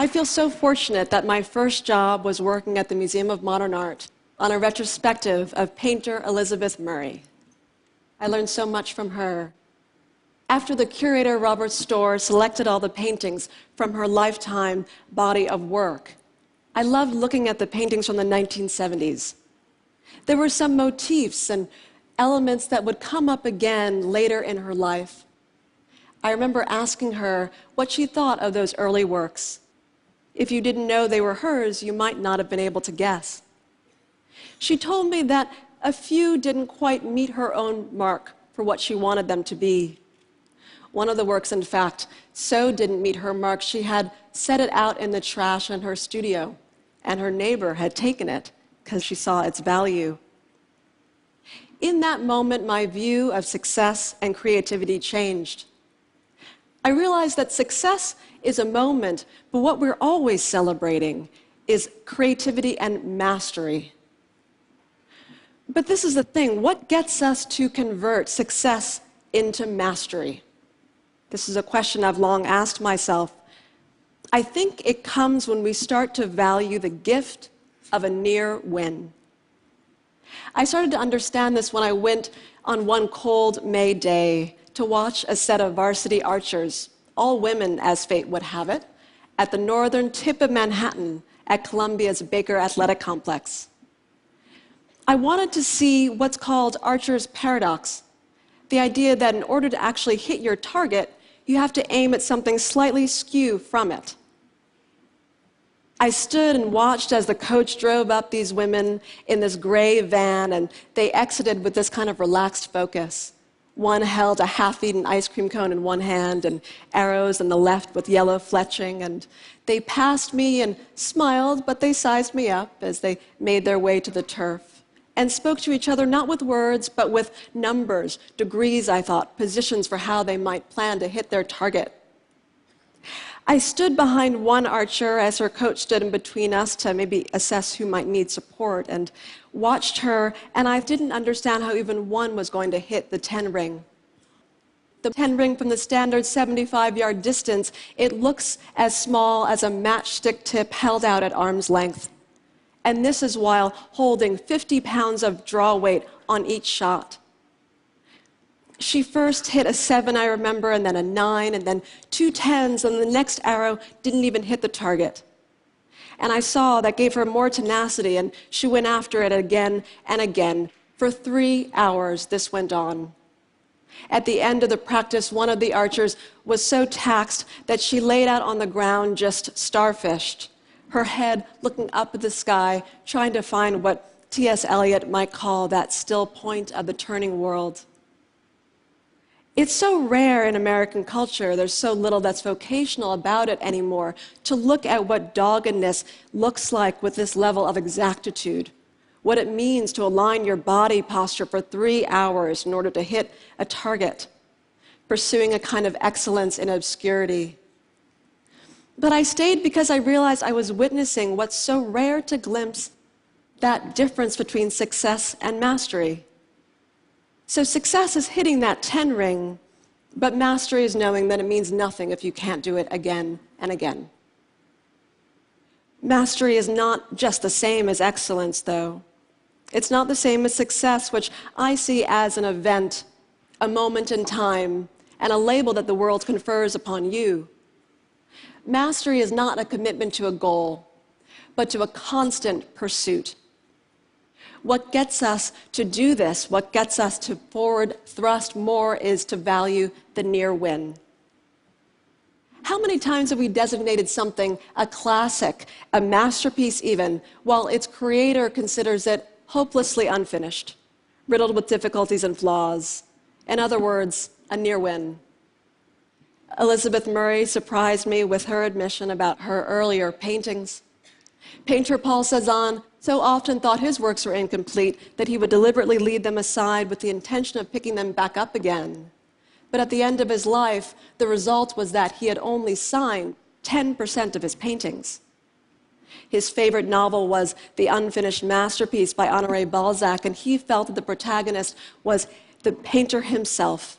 I feel so fortunate that my first job was working at the Museum of Modern Art on a retrospective of painter Elizabeth Murray. I learned so much from her. After the curator, Robert Storr, selected all the paintings from her lifetime body of work, I loved looking at the paintings from the 1970s. There were some motifs and elements that would come up again later in her life. I remember asking her what she thought of those early works. If you didn't know they were hers, you might not have been able to guess. She told me that a few didn't quite meet her own mark for what she wanted them to be. One of the works, in fact, so didn't meet her mark, she had set it out in the trash in her studio, and her neighbor had taken it because she saw its value. In that moment, my view of success and creativity changed. I realized that success is a moment, but what we're always celebrating is creativity and mastery. But this is the thing, what gets us to convert success into mastery? This is a question I've long asked myself. I think it comes when we start to value the gift of a near win. I started to understand this when I went on one cold May day to watch a set of varsity archers, all women as fate would have it, at the northern tip of Manhattan at Columbia's Baker Athletic Complex. I wanted to see what's called Archer's paradox, the idea that in order to actually hit your target, you have to aim at something slightly skew from it. I stood and watched as the coach drove up these women in this gray van, and they exited with this kind of relaxed focus. One held a half-eaten ice cream cone in one hand and arrows in the left with yellow fletching, and they passed me and smiled, but they sized me up as they made their way to the turf and spoke to each other not with words, but with numbers, degrees, I thought, positions for how they might plan to hit their target. I stood behind one archer as her coach stood in between us to maybe assess who might need support, and watched her, and I didn't understand how even one was going to hit the 10 ring. The 10 ring from the standard 75-yard distance, it looks as small as a matchstick tip held out at arm's length. And this is while holding 50 pounds of draw weight on each shot. She first hit a 7, I remember, and then a 9, and then 2 10s, and the next arrow didn't even hit the target. And I saw that gave her more tenacity, and she went after it again and again. For 3 hours, this went on. At the end of the practice, one of the archers was so taxed that she laid out on the ground just starfished, her head looking up at the sky, trying to find what T.S. Eliot might call that still point of the turning world. It's so rare in American culture, there's so little that's vocational about it anymore, to look at what doggedness looks like with this level of exactitude, what it means to align your body posture for 3 hours in order to hit a target, pursuing a kind of excellence in obscurity. But I stayed because I realized I was witnessing what's so rare to glimpse, that difference between success and mastery. So success is hitting that 10 ring, but mastery is knowing that it means nothing if you can't do it again and again. Mastery is not just the same as excellence, though. It's not the same as success, which I see as an event, a moment in time, and a label that the world confers upon you. Mastery is not a commitment to a goal, but to a constant pursuit. What gets us to do this, what gets us to forward thrust more, is to value the near win. How many times have we designated something a classic, a masterpiece even, while its creator considers it hopelessly unfinished, riddled with difficulties and flaws? In other words, a near win. Elizabeth Murray surprised me with her admission about her earlier paintings. Painter Paul Cézanne so often thought his works were incomplete that he would deliberately leave them aside with the intention of picking them back up again. But at the end of his life, the result was that he had only signed 10% of his paintings. His favorite novel was The Unfinished Masterpiece by Honoré Balzac, and he felt that the protagonist was the painter himself.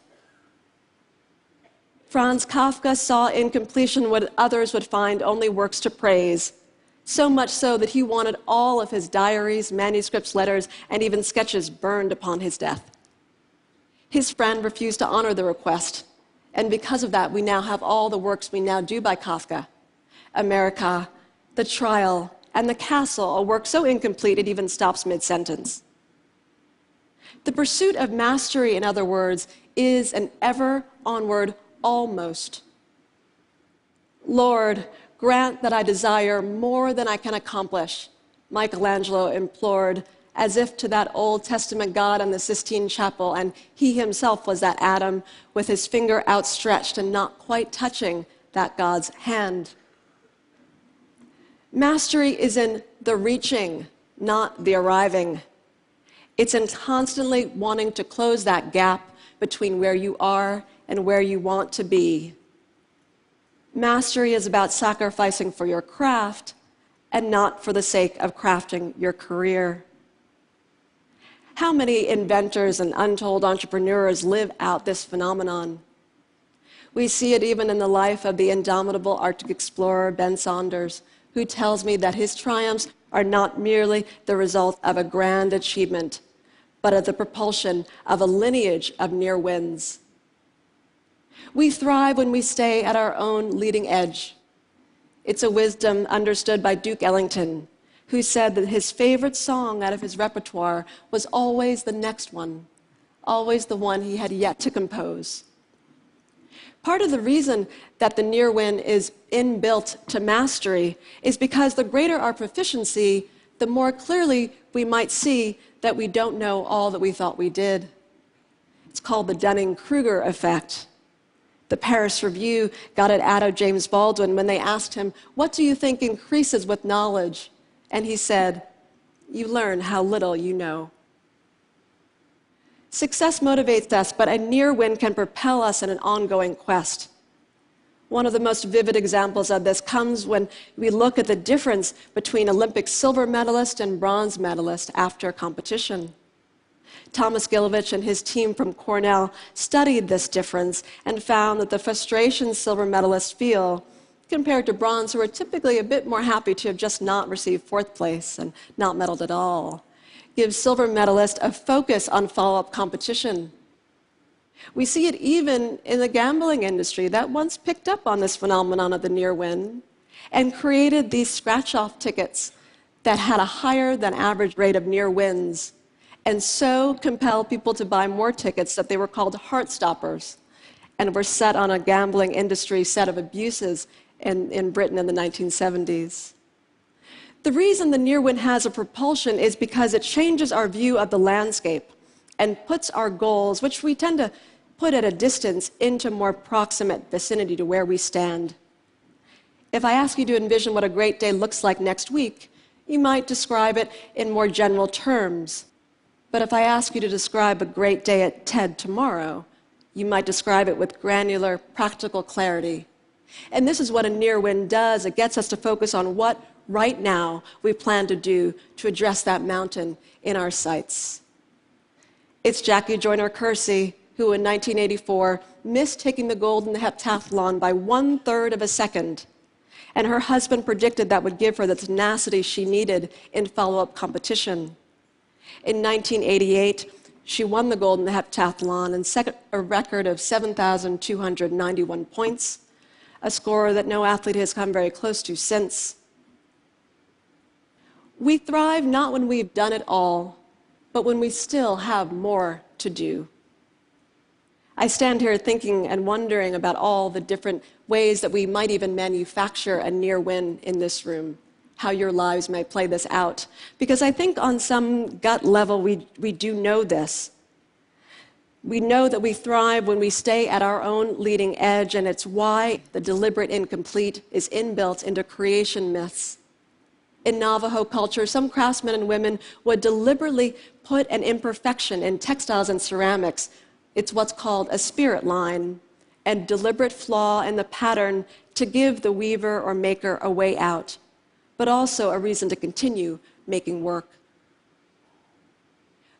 Franz Kafka saw in completion what others would find only works to praise, so much so that he wanted all of his diaries, manuscripts, letters, and even sketches burned upon his death. His friend refused to honor the request, and because of that, we now have all the works we now do by Kafka. America, The Trial, and The Castle, a work so incomplete it even stops mid-sentence. The pursuit of mastery, in other words, is an ever onward almost. Lord, grant that I desire more than I can accomplish, Michelangelo implored, as if to that Old Testament God in the Sistine Chapel, and he himself was that Adam with his finger outstretched and not quite touching that God's hand. Mastery is in the reaching, not the arriving. It's in constantly wanting to close that gap between where you are and where you want to be. Mastery is about sacrificing for your craft and not for the sake of crafting your career. How many inventors and untold entrepreneurs live out this phenomenon? We see it even in the life of the indomitable Arctic explorer Ben Saunders, who tells me that his triumphs are not merely the result of a grand achievement, but of the propulsion of a lineage of near wins. We thrive when we stay at our own leading edge. It's a wisdom understood by Duke Ellington, who said that his favorite song out of his repertoire was always the next one, always the one he had yet to compose. Part of the reason that the near win is inbuilt to mastery is because the greater our proficiency, the more clearly we might see that we don't know all that we thought we did. It's called the Dunning-Kruger effect. The Paris Review got it out of James Baldwin when they asked him, "What do you think increases with knowledge?" And he said, "You learn how little you know." Success motivates us, but a near win can propel us in an ongoing quest. One of the most vivid examples of this comes when we look at the difference between Olympic silver medalist and bronze medalist after competition. Thomas Gilovich and his team from Cornell studied this difference and found that the frustration silver medalists feel, compared to bronze, who are typically a bit more happy to have just not received fourth place and not medaled at all, gives silver medalists a focus on follow-up competition. We see it even in the gambling industry that once picked up on this phenomenon of the near win and created these scratch-off tickets that had a higher than average rate of near wins, and so compelled people to buy more tickets that they were called heart stoppers and were set on a gambling industry set of abuses in Britain in the 1970s. The reason the near win has a propulsion is because it changes our view of the landscape and puts our goals, which we tend to put at a distance, into more proximate vicinity to where we stand. If I ask you to envision what a great day looks like next week, you might describe it in more general terms. But if I ask you to describe a great day at TED tomorrow, you might describe it with granular, practical clarity. And this is what a near win does. It gets us to focus on what right now we plan to do to address that mountain in our sights. It's Jackie Joyner-Kersee who in 1984 missed taking the gold in the heptathlon by 1/3 of a second. And her husband predicted that would give her the tenacity she needed in follow-up competition. In 1988, she won the gold in the heptathlon and set a record of 7,291 points, a score that no athlete has come very close to since. We thrive not when we've done it all, but when we still have more to do. I stand here thinking and wondering about all the different ways that we might even manufacture a near win in this room, how your lives may play this out. Because I think on some gut level, we do know this. We know that we thrive when we stay at our own leading edge, and it's why the deliberate incomplete is inbuilt into creation myths. In Navajo culture, some craftsmen and women would deliberately put an imperfection in textiles and ceramics. It's what's called a spirit line, a deliberate flaw in the pattern to give the weaver or maker a way out, but also a reason to continue making work.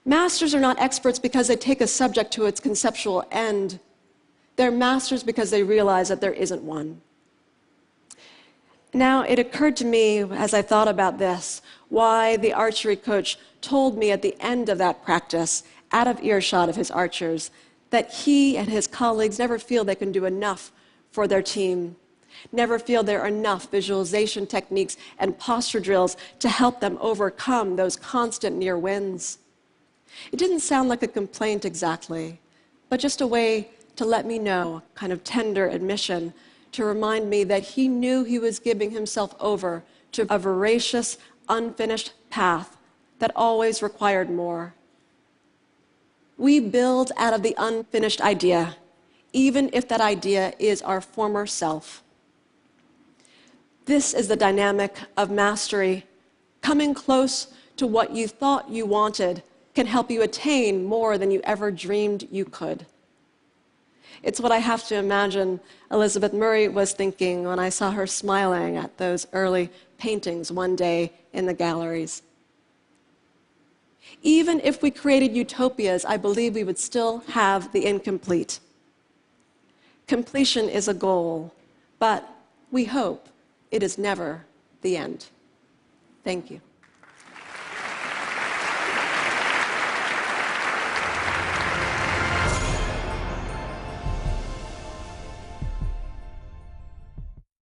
Masters are not experts because they take a subject to its conceptual end. They're masters because they realize that there isn't one. Now, it occurred to me as I thought about this, why the archery coach told me at the end of that practice, out of earshot of his archers, that he and his colleagues never feel they can do enough for their team, never feel there are enough visualization techniques and posture drills to help them overcome those constant near wins. It didn't sound like a complaint exactly, but just a way to let me know, kind of tender admission, to remind me that he knew he was giving himself over to a voracious, unfinished path that always required more. We build out of the unfinished idea, even if that idea is our former self. This is the dynamic of mastery. Coming close to what you thought you wanted can help you attain more than you ever dreamed you could. It's what I have to imagine Elizabeth Murray was thinking when I saw her smiling at those early paintings one day in the galleries. Even if we created utopias, I believe we would still have the incomplete. Completion is a goal, but we hope it is never the end. Thank you.